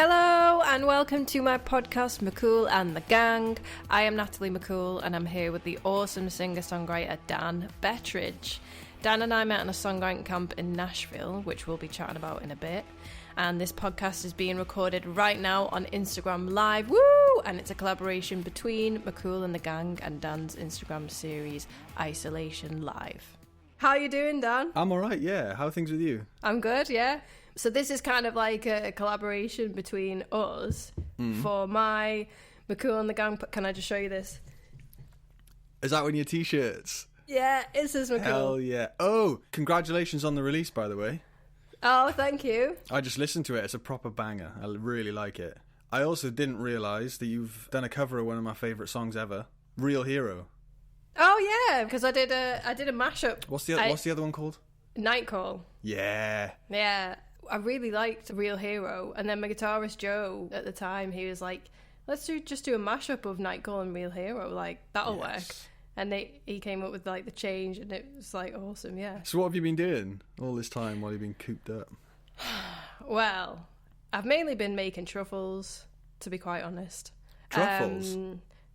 Hello and welcome to my podcast, McCool and the Gang. I am Natalie McCool and I'm here with the awesome singer-songwriter Dan Bettridge. Dan and I met on a songwriting camp in Nashville, which we'll be chatting about in a bit. And this podcast is being recorded right now on Instagram Live. Woo! And it's a collaboration between McCool and the Gang and Dan's Instagram series, Isolation Live. How you doing, Dan? I'm all right, yeah. How are things with you? I'm good, yeah. So this is kind of like a collaboration between us for my McCool and the Gang. Can I just show you this? Is that one of your t-shirts? Yeah, it says McCool. Hell yeah. Oh, congratulations on the release, by the way. Oh, thank you. I just listened to it. It's a proper banger. I really like it. I also didn't realise that you've done a cover of one of my favourite songs ever, Real Hero. Oh, yeah, because I did a mashup. What's the other one called? Night Call. Yeah. Yeah. I really liked Real Hero, and then my guitarist Joe at the time, he was like, let's just do a mashup of Night Call and Real Hero, like that'll work. And he came up with like the change, and it was like awesome. Yeah. So what have you been doing all this time while you've been cooped up? Well, I've mainly been making truffles, to be quite honest. Truffles?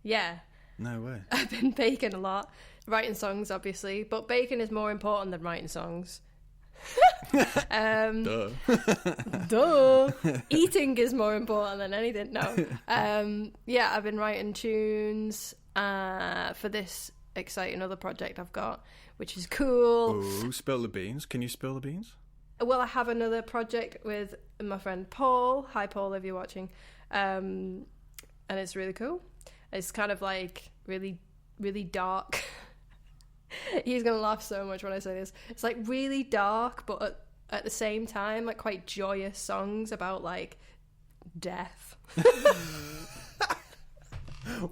Yeah. No way. I've been baking a lot, writing songs obviously, but baking is more important than writing songs. Duh. Duh. Eating is more important than anything. No. Yeah, I've been writing tunes for this exciting other project I've got, which is cool. Ooh, spill the beans. Can you spill the beans? Well, I have another project with my friend Paul. Hi, Paul, if you're watching. And it's really cool. It's kind of like really, really dark. He's going to laugh so much when I say this. It's like really dark, but at the same time, like quite joyous songs about like death.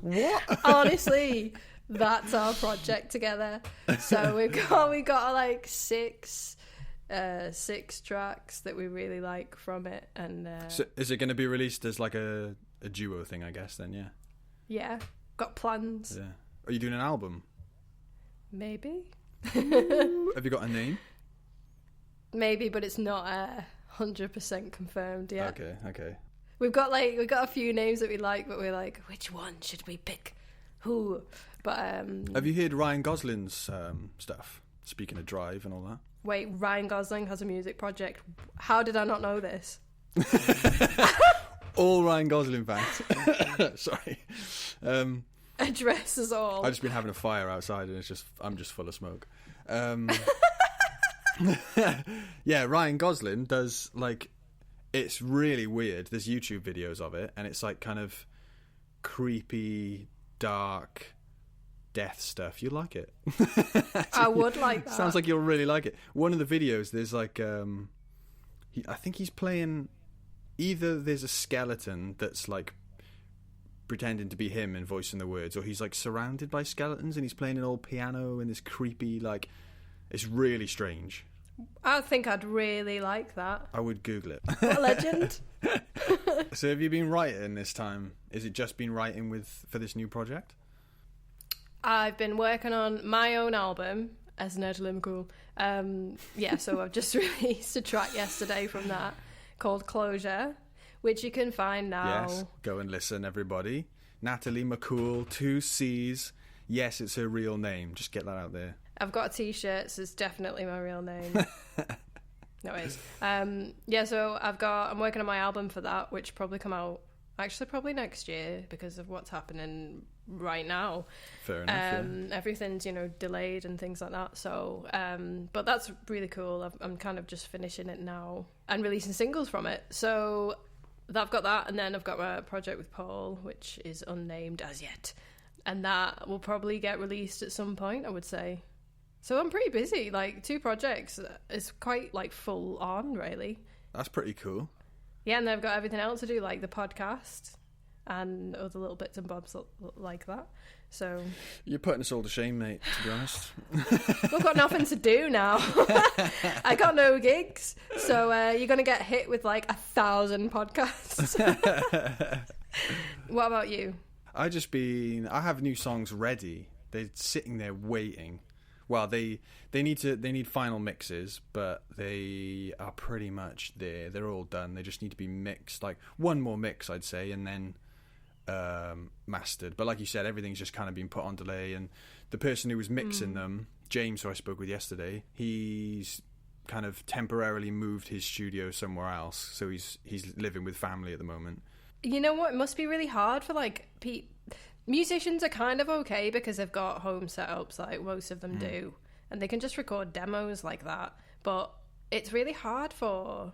What? Honestly, that's our project together. So we got like six tracks that we really like from it. And So is it going to be released as like a duo thing, I guess, then, yeah? Yeah, got plans. Yeah. Are you doing an album? Maybe. Have you got a name? Maybe, but it's not 100% confirmed yet. Okay. We've got a few names that we like, but we're like, which one should we pick? Who? But have you heard Ryan Gosling's stuff? Speaking of Drive and all that. Wait, Ryan Gosling has a music project. How did I not know this? All Ryan Gosling fans. Sorry. Address us all. I've just been having a fire outside and I'm just full of smoke. Yeah, Ryan Gosling does like, it's really weird. There's YouTube videos of it and it's like kind of creepy, dark, death stuff. You like it? I would like that. Sounds like you'll really like it. One of the videos, there's like, I think he's playing, either there's a skeleton that's like pretending to be him and voicing the words, or he's like surrounded by skeletons and he's playing an old piano in this creepy, like, it's really strange. I think I'd really like that. I would Google it. What a legend. So have you been writing this time? Is it just been writing for this new project? I've been working on my own album as Natalie McCool. Yeah, so I've just released a track yesterday from that called Closure, which you can find now. Yes, go and listen, everybody. Natalie McCool, 2 C's. Yes, it's her real name. Just get that out there. I've got a t-shirt, so it's definitely my real name. No worries. Yeah, so I'm working on my album for that, which probably come out actually probably next year because of what's happening right now. Fair enough. Yeah. Everything's delayed and things like that. So, but that's really cool. I'm kind of just finishing it now and releasing singles from it. So I've got that, and then I've got my project with Paul, which is unnamed as yet, and that will probably get released at some point, I would say. So I'm pretty busy. Like 2 projects is quite like full on, really. That's pretty cool. Yeah, and then I've got everything else to do, like the podcast and other little bits and bobs like that. So you're putting us all to shame, mate, to be honest. We've got nothing to do now. I got no gigs, so you're going to get hit with like 1,000 podcasts. What about you? I have new songs ready. They're sitting there waiting. Well, they need final mixes, but they are pretty much there. They're all done. They just need to be mixed, like one more mix, I'd say, and then mastered. But like you said, everything's just kind of been put on delay. And the person who was mixing them, James, who I spoke with yesterday, he's kind of temporarily moved his studio somewhere else, so he's living with family at the moment. You know what? It must be really hard for like musicians are kind of okay because they've got home setups, like most of them do, and they can just record demos like that. But it's really hard for,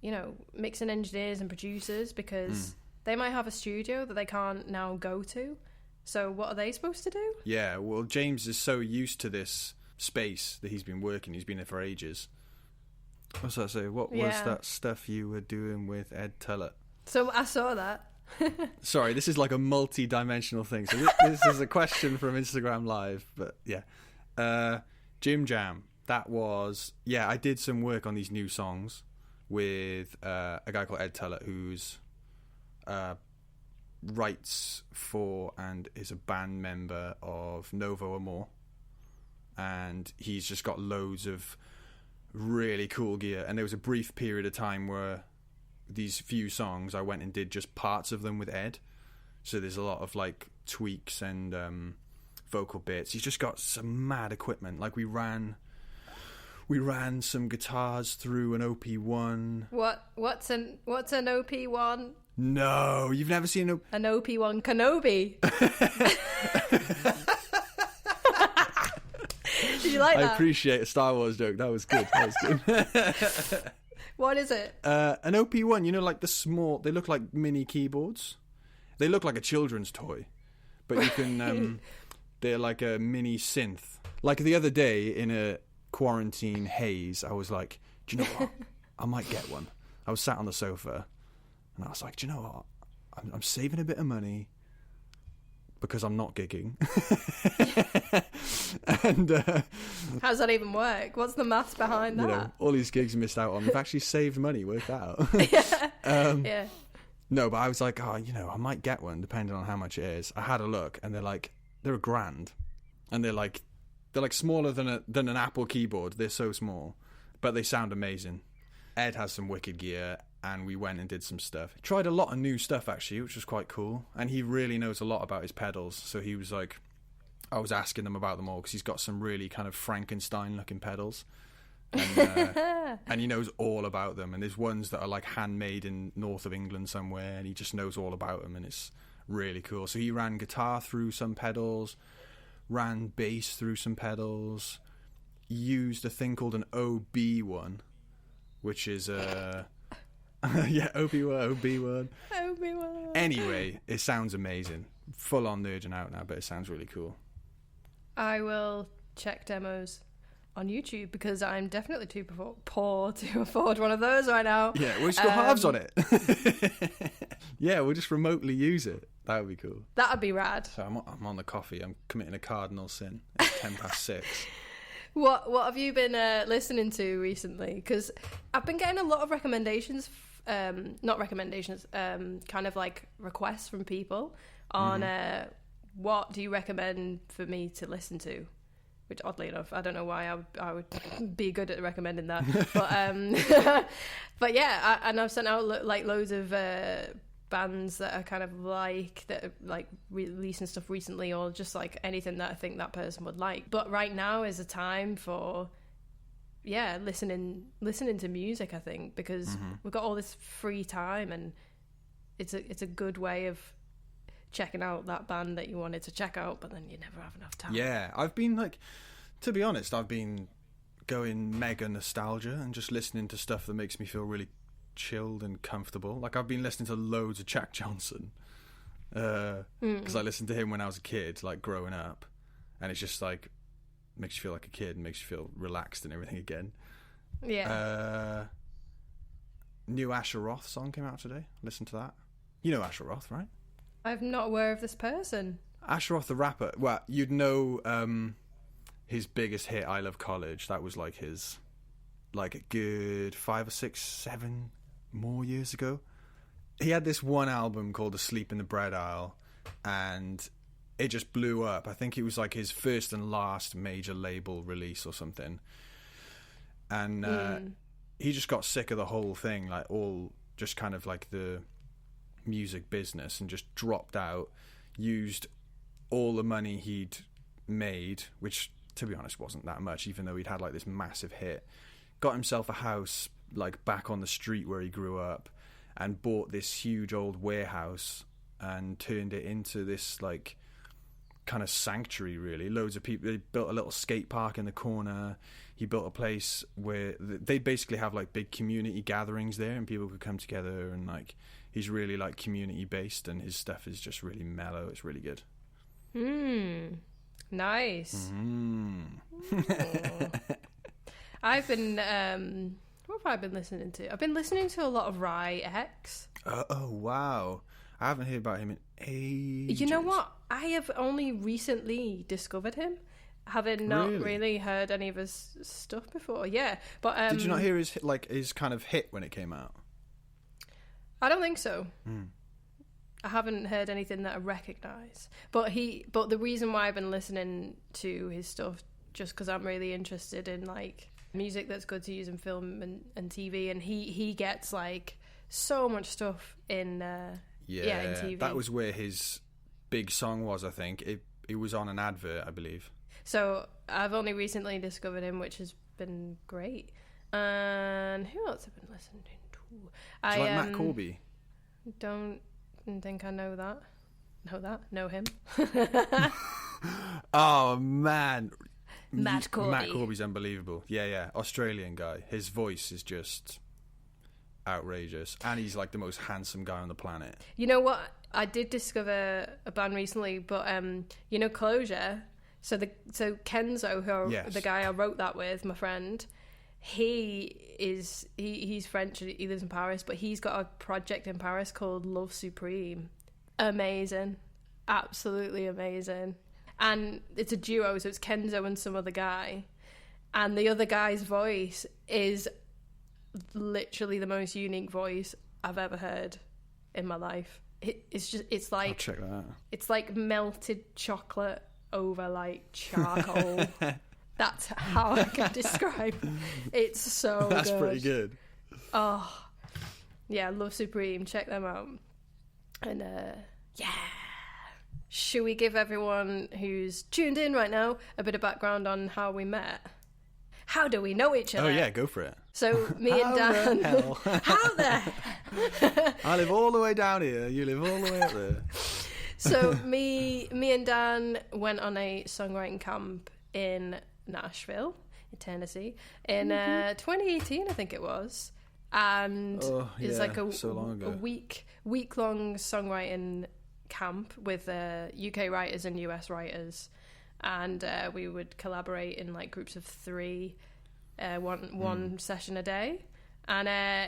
you know, mixing engineers and producers because they might have a studio that they can't now go to. So what are they supposed to do? Yeah, well, James is so used to this space that he's been working. He's been there for ages. What's that say? What was that stuff you were doing with Ed Tullett? So I saw that. Sorry, this is like a multi-dimensional thing. So this is a question from Instagram Live, but yeah. Jim Jam. That was, I did some work on these new songs with a guy called Ed Tullett, who's writes for and is a band member of Novo Amor. And he's just got loads of really cool gear. And there was a brief period of time where these few songs I went and did just parts of them with Ed, so there's a lot of like tweaks and vocal bits. He's just got some mad equipment. Like we ran some guitars through an OP1. What's an OP1? No, you've never seen an OP1 Kenobi. Did you like that? I appreciate a Star Wars joke. That was good. What is it? An OP1, you know, like the small... They look like mini keyboards. They look like a children's toy. But you can... they're like a mini synth. Like the other day, in a quarantine haze, I was like, do you know what? I might get one. I was sat on the sofa, and I was like, do you know what? I'm saving a bit of money because I'm not gigging. And how does that even work? What's the maths behind that? You know, all these gigs I missed out on. We've actually saved money, worked out. Yeah. No, but I was like, I might get one depending on how much it is. I had a look, and they're $1,000, and they're like smaller than an Apple keyboard. They're so small, but they sound amazing. Ed has some wicked gear, and we went and did some stuff. Tried a lot of new stuff actually, which was quite cool. And he really knows a lot about his pedals, so he was like, I was asking them about them all because he's got some really kind of Frankenstein looking pedals, and he knows all about them. And there's ones that are like handmade in north of England somewhere, and he just knows all about them, and it's really cool. So he ran guitar through some pedals, ran bass through some pedals, used a thing called an OB1, which is a OB1. Anyway, it sounds amazing. Full on nerding out now, but it sounds really cool. I will check demos on YouTube because I'm definitely too poor to afford one of those right now. Yeah, we'll just go halves on it. Yeah, we'll just remotely use it. That would be cool. That would be rad. So I'm on the coffee. I'm committing a cardinal sin. It's 6:10. What have you been listening to recently? Because I've been getting a lot of recommendations, not recommendations, kind of like requests from people on what do you recommend for me to listen to? Which, oddly enough, I don't know why I would be good at recommending that. But but yeah, and I've sent out like loads of bands that are kind of that are like releasing stuff recently, or just like anything that I think that person would like. But right now is a time for listening to music, I think, because we've got all this free time, and it's a good way of checking out that band that you wanted to check out, but then you never have enough time. Yeah, I've been like, to be honest, I've been going mega nostalgia and just listening to stuff that makes me feel really chilled and comfortable. Like I've been listening to loads of Jack Johnson because I listened to him when I was a kid, like growing up, and it's just like makes you feel like a kid and makes you feel relaxed and everything again. Yeah. New Asher Roth song came out today. Listen to that. You know Asher Roth, right? I'm not aware of this person. Asher Roth, the rapper. Well, you'd know his biggest hit, I Love College. That was like his, like a good 5 or 6, 7 more years ago. He had this one album called Asleep in the Bread Aisle, and it just blew up. I think it was like his first and last major label release or something. And he just got sick of the whole thing, like all just kind of like the music business, and just dropped out, used all the money he'd made, which to be honest wasn't that much, even though he'd had like this massive hit, got himself a house like back on the street where he grew up, and bought this huge old warehouse and turned it into this like kind of sanctuary, really. Loads of people. They built a little skate park in the corner. He built a place where they basically have like big community gatherings there, and people could come together, and like he's really like community based, and his stuff is just really mellow. It's really good. Nice. I've been what have I been listening to? I've been listening to a lot of Rye X. Oh wow, I haven't heard about him in ages. You know what? I have only recently discovered him, having not really heard any of his stuff before. Yeah, but did you not hear his kind of hit when it came out? I don't think so. I haven't heard anything that I recognise. But the reason why I've been listening to his stuff, just because I'm really interested in like music that's good to use in film and TV, and he gets like so much stuff in in TV. That was where his big song was, I think. It was on an advert, I believe. So I've only recently discovered him, which has been great. And who else have I been listening to? Do you like Matt Corby? Don't think I know that. Know him. Oh man, Matt Corby. Matt Corby's unbelievable. Yeah, Australian guy. His voice is just outrageous, and he's like the most handsome guy on the planet. You know what? I did discover a band recently, but you know Closure. So Kenzo, the guy I wrote that with, my friend. He's French. He lives in Paris, but he's got a project in Paris called Love Supreme. Amazing, absolutely amazing. And it's a duo, so it's Kenzo and some other guy, and the other guy's voice is literally the most unique voice I've ever heard in my life. It's like, I'll check that out. It's like melted chocolate over like charcoal. That's how I can describe it. It's so That's good. pretty good. Oh, yeah, Love Supreme. Check them out. And, should we give everyone who's tuned in right now a bit of background on how we met? How do we know each other? Oh, yeah, go for it. So, me and Dan... How the hell? How the hell? I live all the way down here. You live all the way up there. So, me and Dan went on a songwriting camp in Nashville, in Tennessee, in 2018, I think it was, and it's like a week-long songwriting camp with UK writers and US writers, and we would collaborate in like groups of 3, one session a day, and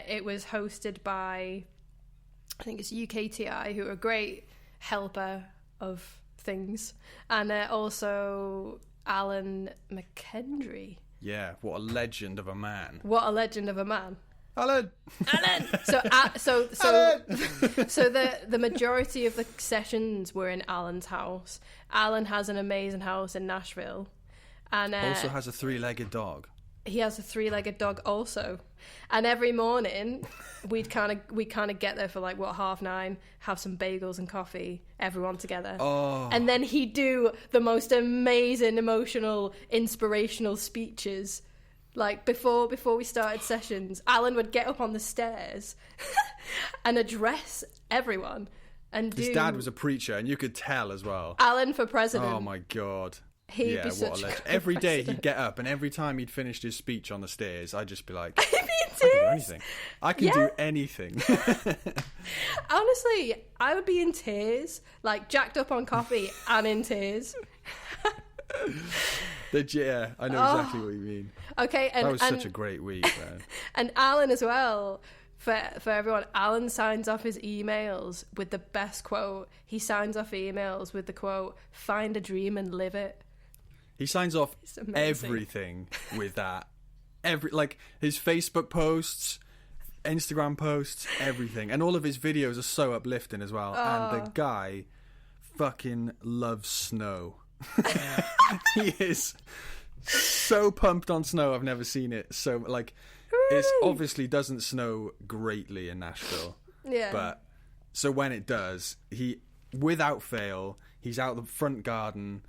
it was hosted by, I think it's UKTI, who are a great helper of things, and also Alan McKendry. Yeah, what a legend of a man. Alan. So the majority of the sessions were in Alan's house. Alan has an amazing house in Nashville, and also has a 3-legged dog. He has a 3-legged dog also. And every morning we'd kind of get there for like 9:30, have some bagels and coffee, everyone together. Oh. And then he'd do the most amazing, emotional, inspirational speeches. Like before we started sessions, Alan would get up on the stairs and address everyone. And his dad was a preacher, and you could tell as well. Alan for president. Oh my god. He'd be such a legend. Every day he'd get up, and every time he'd finished his speech on the stairs, I'd just be like, I can do anything. Honestly, I would be in tears, like jacked up on coffee and in tears. Yeah, I know exactly what you mean. Okay, and that was such a great week, man. And Alan as well. For everyone, Alan signs off his emails with the best quote. He signs off emails with the quote, "Find a dream and live it." He signs off everything with that. Like his Facebook posts, Instagram posts, everything. And all of his videos are so uplifting as well. And the guy fucking loves snow. He is so pumped on snow. I've never seen it so, like, it obviously doesn't snow greatly in Nashville. Yeah. But so when it does, he, without fail, he's out the front garden.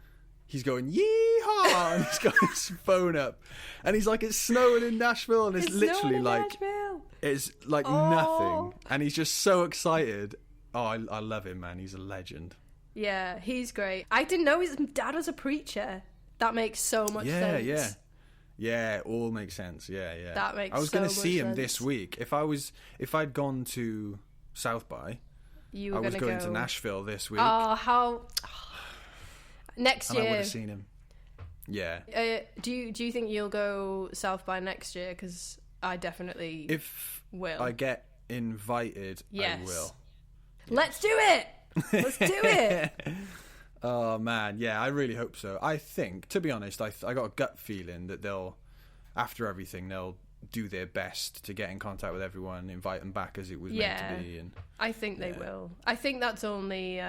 He's going, yeehaw! And he's got his phone up. And he's like, it's snowing in Nashville. And it's literally like, Nashville. It's like nothing. And he's just so excited. Oh, I love him, man. He's a legend. Yeah, he's great. I didn't know his dad was a preacher. That makes so much sense. Yeah, it all makes sense. Yeah. That makes I was going to see him this week. If I'd gone to South by, I was going to Nashville this week. Oh, how... Next year. And I would have seen him. Yeah. Do you think you'll go South by next year? Because I definitely will. I get invited, I will. Yes. Let's do it! Let's do it! Oh, man. Yeah, I really hope so. I think, to be honest, I got a gut feeling that after everything, they'll do their best to get in contact with everyone, invite them back as it was meant to be. And I think they will. I think that's only...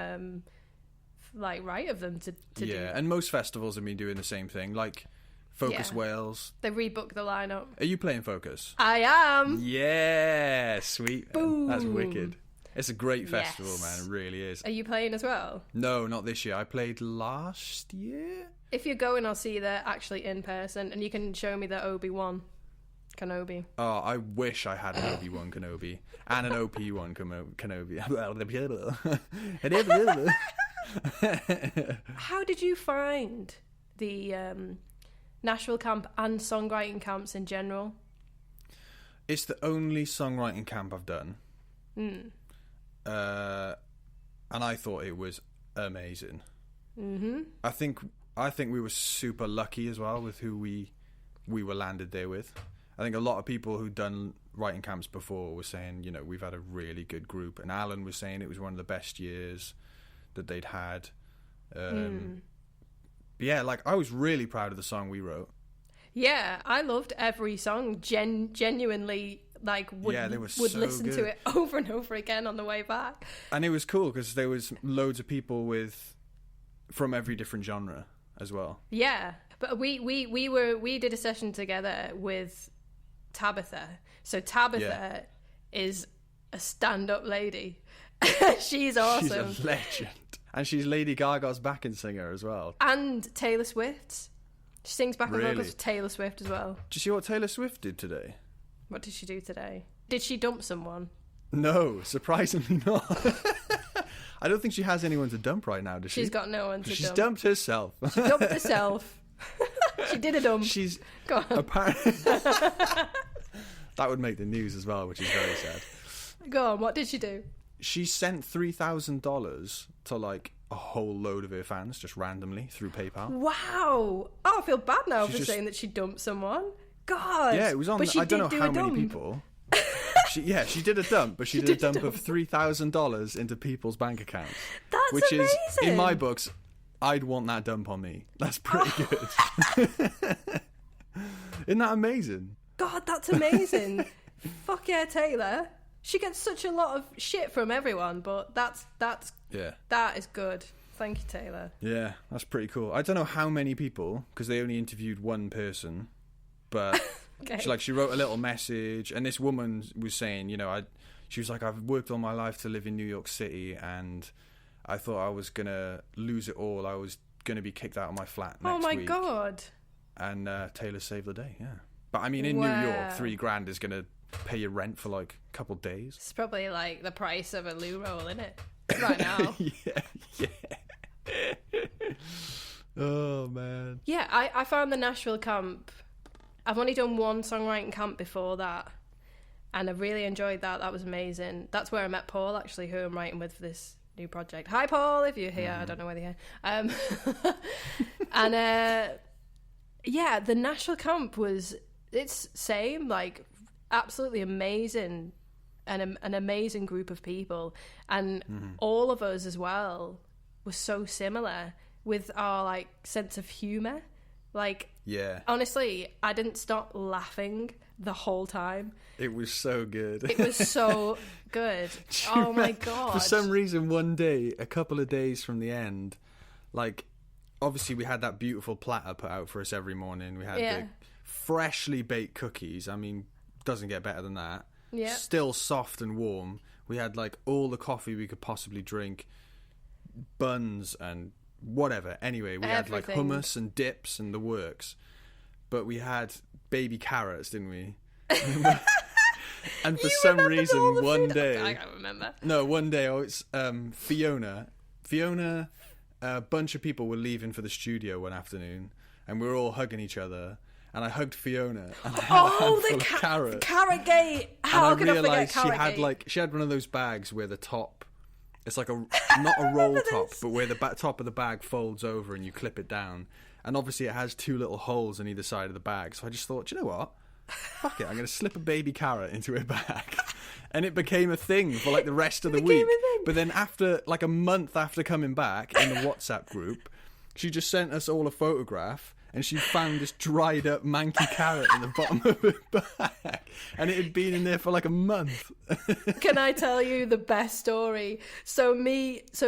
right of them to do. Yeah, and most festivals have been doing the same thing, like Focus Wales. They rebook the lineup. Are you playing Focus? I am. Yeah, sweet. Boom. That's wicked. It's a great festival, man. It really is. Are you playing as well? No, not this year. I played last year. If you're going, I'll see you there actually in person, and you can show me the Obi-Wan Kenobi. Oh, I wish I had an Obi-Wan Kenobi and an OP-Wan Kenobi. How did you find the Nashville camp and songwriting camps in general? It's the only songwriting camp I've done. And I thought it was amazing. Mm-hmm. I think we were super lucky as well with who we were landed there with. I think a lot of people who'd done writing camps before were saying, you know, we've had a really good group. And Alan was saying it was one of the best years that they'd had. Yeah, like, I was really proud of the song we wrote. Yeah, I loved every song. Genuinely, like, would listen to it over and over again on the way back. And it was cool because there was loads of people from every different genre as well. Yeah, but we did a session together with Tabitha. So Tabitha is a stand-up lady. She's awesome. She's a legend. And she's Lady Gaga's backing singer as well. And Taylor Swift. She sings backing vocals for Taylor Swift as well. Did you see what Taylor Swift did today? What did she do today? Did she dump someone? No, surprisingly not. I don't think she has anyone to dump right now, does she? She's got no one to dump. She's dumped herself. She dumped herself. She did a dump. She's... Go on. Apparently... That would make the news as well, which is very sad. Go on, what did she do? She sent $3,000 to, like, a whole load of her fans, just randomly, through PayPal. Wow. Oh, I feel bad now for saying that she dumped someone. God. Yeah, it was on... I don't know how many people... She did a dump, but she did a dump of $3,000 into people's bank accounts. That's which amazing. Is, in my books, I'd want that dump on me. That's pretty good. Isn't that amazing? God, that's amazing. Fuck yeah, Taylor. She gets such a lot of shit from everyone, but that is good. Thank you, Taylor. Yeah, that's pretty cool. I don't know how many people, because they only interviewed one person, but okay. she wrote a little message, and this woman was saying, you know, she was like, I've worked all my life to live in New York City, and I thought I was gonna lose it all. I was gonna be kicked out of my flat next week. Oh my God. And Taylor saved the day. Yeah, but I mean, in New York, $3,000 is gonna pay your rent for like a couple of days. It's probably like the price of a loo roll, isn't it? Right now. Yeah. Oh man. Yeah, I found the Nashville camp. I've only done one songwriting camp before that, and I really enjoyed that. That was amazing. That's where I met Paul, actually, who I'm writing with for this new project. Hi, Paul, if you're here. I don't know whether you're here. And yeah, the Nashville camp it's same, like, absolutely amazing, and an amazing group of people, and all of us as well were so similar with our, like, sense of humor. Like, yeah, honestly, I didn't stop laughing the whole time. it was so good. It was so good. Oh my God. For some reason, one day, a couple of days from the end, like, obviously we had that beautiful platter put out for us every morning. We had the freshly baked cookies. I mean, doesn't get better than that. Yeah. Still soft and warm. We had like all the coffee we could possibly drink, buns and whatever. Anyway, we had like hummus and dips and the works. But we had baby carrots, didn't we? And for some reason, one day... I can't remember. No, one day, it's Fiona, a bunch of people were leaving for the studio one afternoon, and we were all hugging each other, and I hugged Fiona, and I had a handful of carrots. Carrot gate! How could I forget carrot gate? She had one of those bags where the top, it's like not a roll top, but where the top of the bag folds over and you clip it down, and obviously it has two little holes on either side of the bag, so I just thought, you know what? Fuck it, I'm going to slip a baby carrot into her bag. And it became a thing for like the rest of the week. But then after, like a month after coming back in the WhatsApp group, she just sent us all a photograph and she found this dried up manky carrot in the bottom of her bag. And it had been in there for like a month. Can I tell you the best story? So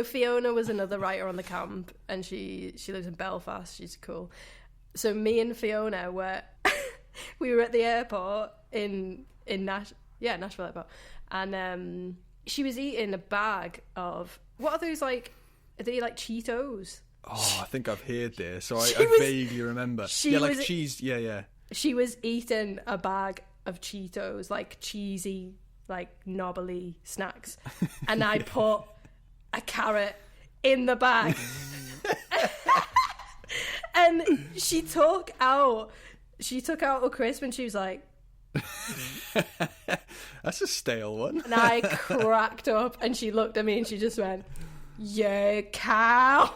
Fiona was another writer on the camp, and she lives in Belfast. She's cool. So me and Fiona we were at the airport in Nashville airport, and she was eating a bag of, what are those, like, are they like Cheetos? Oh, I think I've heard this, so I vaguely remember. Cheese, yeah. She was eating a bag of Cheetos, like cheesy, like knobbly snacks, and I put a carrot in the bag. And she took out a crisp and she was like... That's a stale one. And I cracked up and she looked at me and she just went, "Yeah, cow."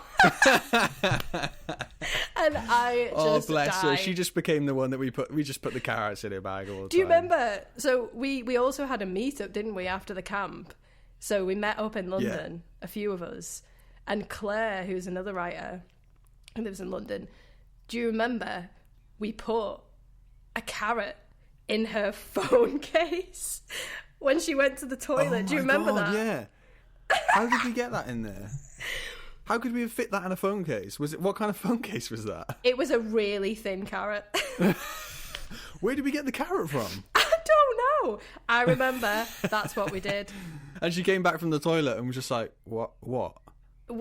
And I just bless died. her. She just became the one that we just put the carrots in her bag all the time. Do you remember? So we also had a meetup, didn't we, after the camp? So we met up in London, a few of us. And Claire, who's another writer who lives in London, do you remember we put a carrot in her phone case when she went to the toilet? Do you remember that? Yeah. How did we get that in there? How could we have fit that in a phone case? What kind of phone case was that? It was a really thin carrot. Where did we get the carrot from? I don't know. I remember that's what we did. And she came back from the toilet and was just like, what?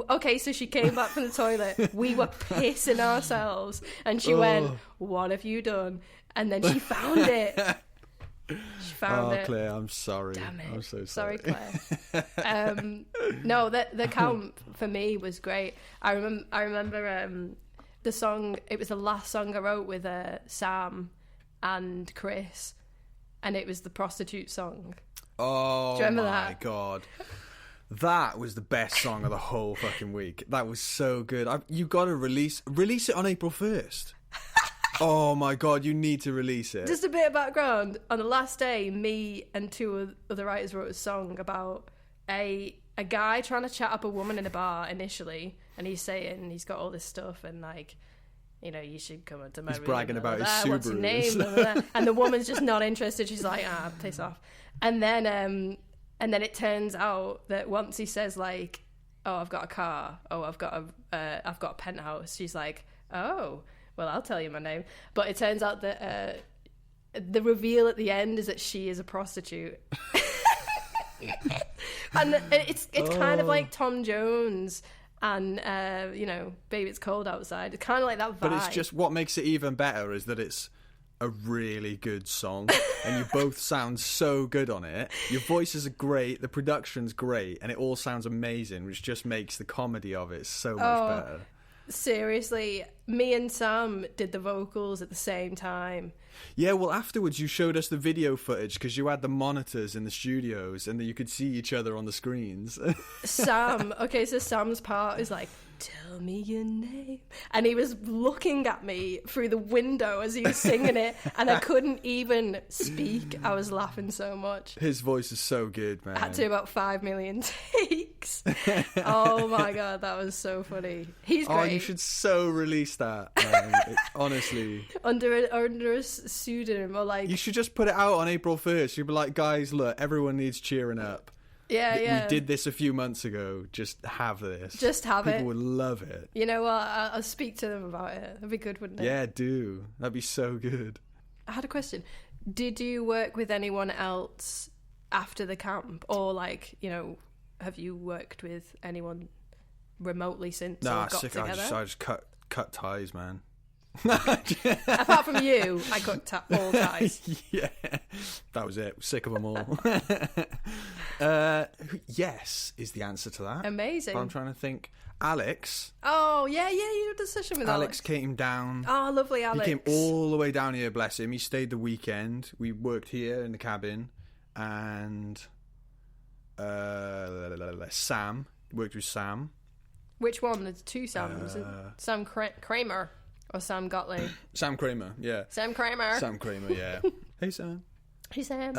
Okay, so she came back from the toilet. We were pissing ourselves. And she went, "What have you done?" And then she found it. She found it. Claire, I'm sorry. Damn it. I'm so sorry. Sorry, Claire. No, the camp for me was great. I remember the song. It was the last song I wrote with Sam and Chris, and it was the Prostitute Song. Oh, do you remember my that? God. That was the best song of the whole fucking week. That was so good. You got to release it on April 1st. Oh my God, you need to release it. Just a bit of background. On the last day, me and two other writers wrote a song about a guy trying to chat up a woman in a bar initially, and he's saying he's got all this stuff and, like, you know, you should come into my room. He's bragging about his Subarus. What's your name? And the woman's just not interested. She's like, piss off. And then it turns out that once he says, like, "Oh, I've got a car. Oh, I've got a penthouse," she's like, "Oh, well, I'll tell you my name." But it turns out that the reveal at the end is that she is a prostitute. And it's kind of like Tom Jones and, Baby It's Cold Outside. It's kind of like that vibe. But it's just, what makes it even better is that it's a really good song and you both sound so good on it. Your voices are great, the production's great, and it all sounds amazing, which just makes the comedy of it so much better. Seriously, me and Sam did the vocals at the same time. Yeah, well, afterwards you showed us the video footage because you had the monitors in the studios and you could see each other on the screens. So Sam's part is like, tell me your name. And he was looking at me through the window as he was singing it, and I couldn't even speak. I was laughing so much. His voice is so good, man. I had to do about 5 million takes. Oh my God, that was so funny. He's great. Oh, you should so release that, man. Honestly. Under a pseudonym, or like... You should just put it out on April 1st. You'd be like, guys, look, everyone needs cheering up. Yeah. We did this a few months ago. Just have this. Just have People it. would love it. You know what? I'll speak to them about it. That'd be good, wouldn't it? Yeah, do. That'd be so good. I had a question. Did you work with anyone else after the camp? Or, like, you know, have you worked with anyone remotely since or got together? I just cut ties, man. Apart from you, I cut all ties. Yeah, that was it. Sick of them all. Yes is the answer to that. Amazing. But I'm trying to think. Alex. Oh yeah, you did a session with Alex. Alex came down. Oh, lovely Alex. He came all the way down here, bless him. He stayed the weekend. We worked here in the cabin, and Sam worked with Sam. Which one? There's two Sams. Sam Kramer. Or Sam Gosling. Sam Kramer, yeah. Sam Kramer, yeah. Hey, Sam. Hey, Sam.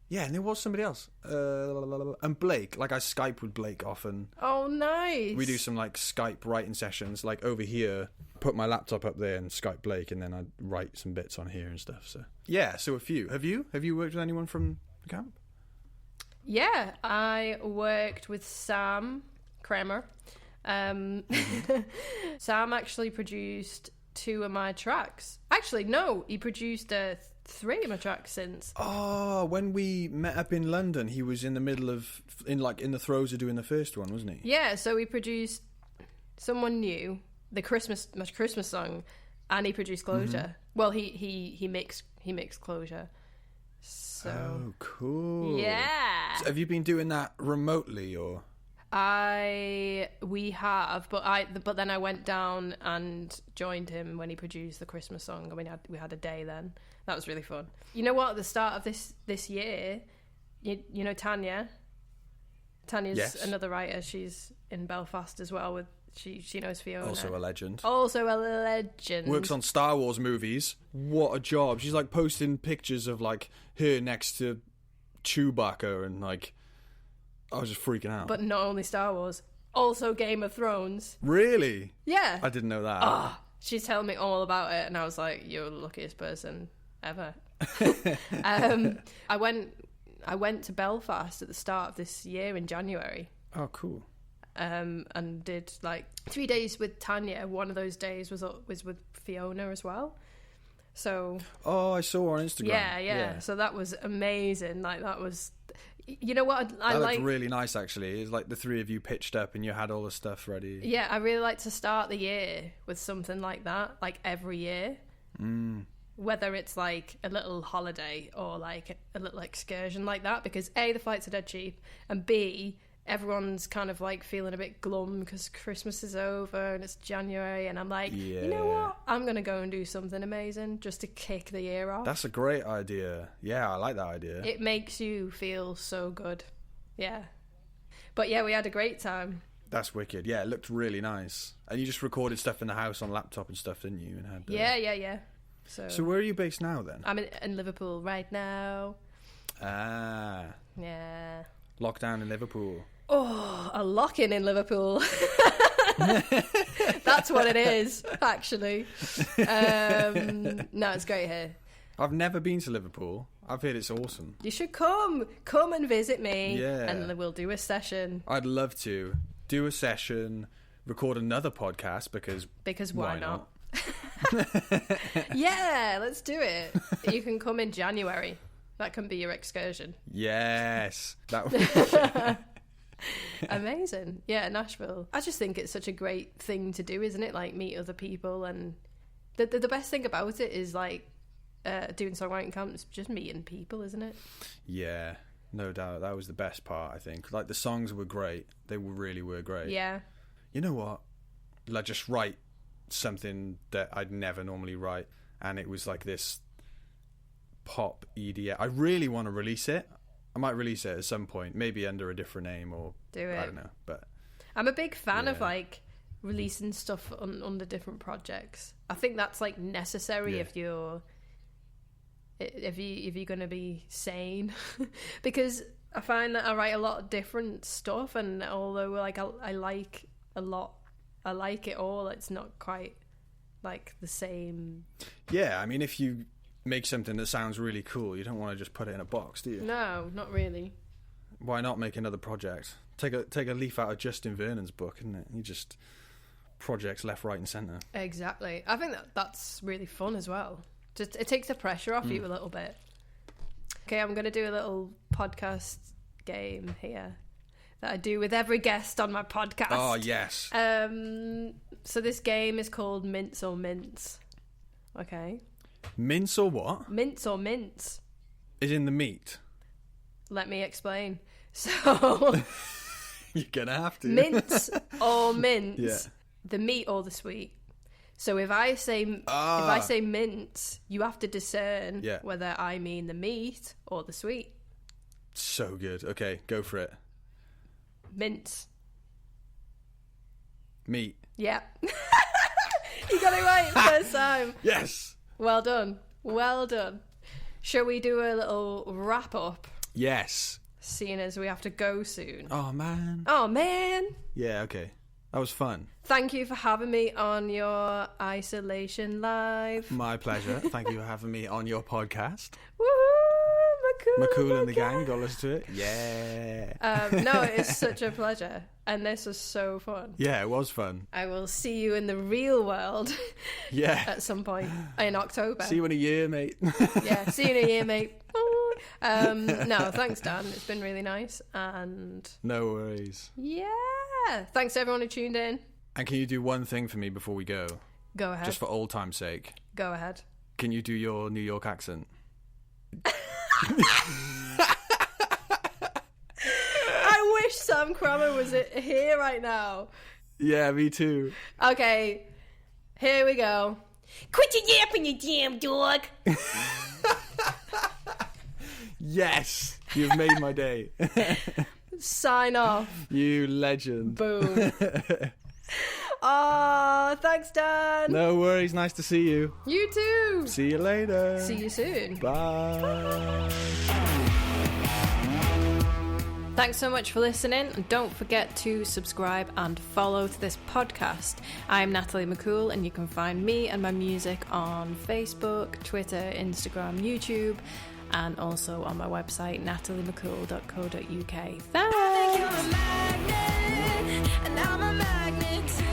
Yeah, and there was somebody else. And Blake. Like, I Skype with Blake often. Oh, nice. We do some, like, Skype writing sessions. Like, over here, put my laptop up there and Skype Blake, and then I write some bits on here and stuff. So yeah, so a few. Have you worked with anyone from the camp? Yeah, I worked with Sam Kramer. Sam actually produced 2 of my tracks. Actually, no, he produced 3 of my tracks since. Oh, when we met up in London, he was in the middle of, in the throes of doing the first one, wasn't he? Yeah, so he produced Someone New, my Christmas song, and he produced Closure. Mm-hmm. Well, he mixed Closure. So. Oh, cool. Yeah. So have you been doing that remotely, or? We have, but then I went down and joined him when he produced the Christmas song, and we had a day then. That was really fun. You know what? At the start of this year, you know Tanya's yes. another writer. She's in Belfast as well. She knows Fiona. Also a legend. Works on Star Wars movies. What a job! She's like posting pictures of like her next to Chewbacca and like. I was just freaking out. But not only Star Wars, also Game of Thrones. Really? Yeah. I didn't know that. Oh, she's telling me all about it, and I was like, "You're the luckiest person ever." I went to Belfast at the start of this year in January. Oh, cool. And did like 3 days with Tanya. One of those days was with Fiona as well. So. Oh, I saw her on Instagram. Yeah. So that was amazing. Like that was. You know what? That looked really nice, actually. It's like the 3 of you pitched up and you had all the stuff ready. Yeah, I really like to start the year with something like that, like every year. Whether it's like a little holiday or like a little excursion like that, because A, the flights are dead cheap, and B, everyone's kind of like feeling a bit glum because Christmas is over and it's January, and I'm like, yeah. You know what? I'm going to go and do something amazing just to kick the year off. That's a great idea. Yeah, I like that idea. It makes you feel so good. Yeah. But yeah, we had a great time. That's wicked. Yeah, it looked really nice. And you just recorded stuff in the house on laptop and stuff, didn't you? And had Yeah. So where are you based now then? I'm in Liverpool right now. Ah. Yeah. Lockdown in Liverpool. Oh, a lock-in in Liverpool. That's what it is, actually. No, it's great here. I've never been to Liverpool. I've heard it's awesome. You should come and visit me. Yeah. And we'll do a session. I'd love to do a session, record another podcast because why not? Yeah, let's do it. You can come in January. That can be your excursion. Yes. That would Amazing. Yeah, Nashville. I just think it's such a great thing to do, isn't it? Like, meet other people, and the best thing about it is like doing songwriting camps, just meeting people, isn't it? Yeah, no doubt. That was the best part, I think. Like, the songs were great. They really were great. Yeah. You know what? Like, just write something that I'd never normally write, and it was like this pop EDM. I really want to release it. I might release it at some point, maybe under a different name, or do it. I don't know. But I'm a big fan of like releasing stuff under different projects. I think that's like necessary if you're going to be sane, because I find that I write a lot of different stuff, and although like I like it all, it's not quite like the same. Yeah, I mean, if you make something that sounds really cool, you don't want to just put it in a box, do you? No, not really. Why not make another project? Take a leaf out of Justin Vernon's book, isn't it? You just projects left, right, and centre. Exactly. I think that's really fun as well. Just it takes the pressure off you a little bit. Okay, I'm going to do a little podcast game here that I do with every guest on my podcast. Oh yes. So this game is called Mince or Mince. Okay. Mince or what? Mince or mince. Is in the meat. Let me explain. So you're gonna have to. Mince or mince. Yeah. The meat or the sweet. So if I say mince, you have to discern whether I mean the meat or the sweet. So good. Okay, go for it. Mince. Meat. Yeah. You got it right first time. Yes. Well done. Well done. Shall we do a little wrap up? Yes. Seeing as we have to go soon. Oh man. Oh man. Yeah, okay. That was fun. Thank you for having me on your Isolation Live. My pleasure. Thank you for having me on your podcast. Woohoo! McCool and the gang, got to listen to it. Yeah. No, it's such a pleasure. And this was so fun. Yeah, it was fun. I will see you in the real world. Yeah. At some point in October. See you in a year, mate. Yeah, see you in a year, mate. No, thanks, Dan. It's been really nice. And no worries. Yeah. Thanks to everyone who tuned in. And can you do one thing for me before we go? Go ahead. Just for old time's sake. Go ahead. Can you do your New York accent? I wish Sam Crammer was here right now. Yeah, me too. Okay, here we go. Quit your yapping, you damn dog. Yes, you've made my day. Sign off. You legend. Boom. Oh, thanks, Dan. No worries. Nice to see you. You too. See you later. See you soon. Bye. Thanks so much for listening, and don't forget to subscribe and follow to this podcast. I'm Natalie McCool, and you can find me and my music on Facebook, Twitter, Instagram, YouTube, and also on my website, nataliemccool.co.uk. Thanks! I think you're a magnet, and I'm a magnet too.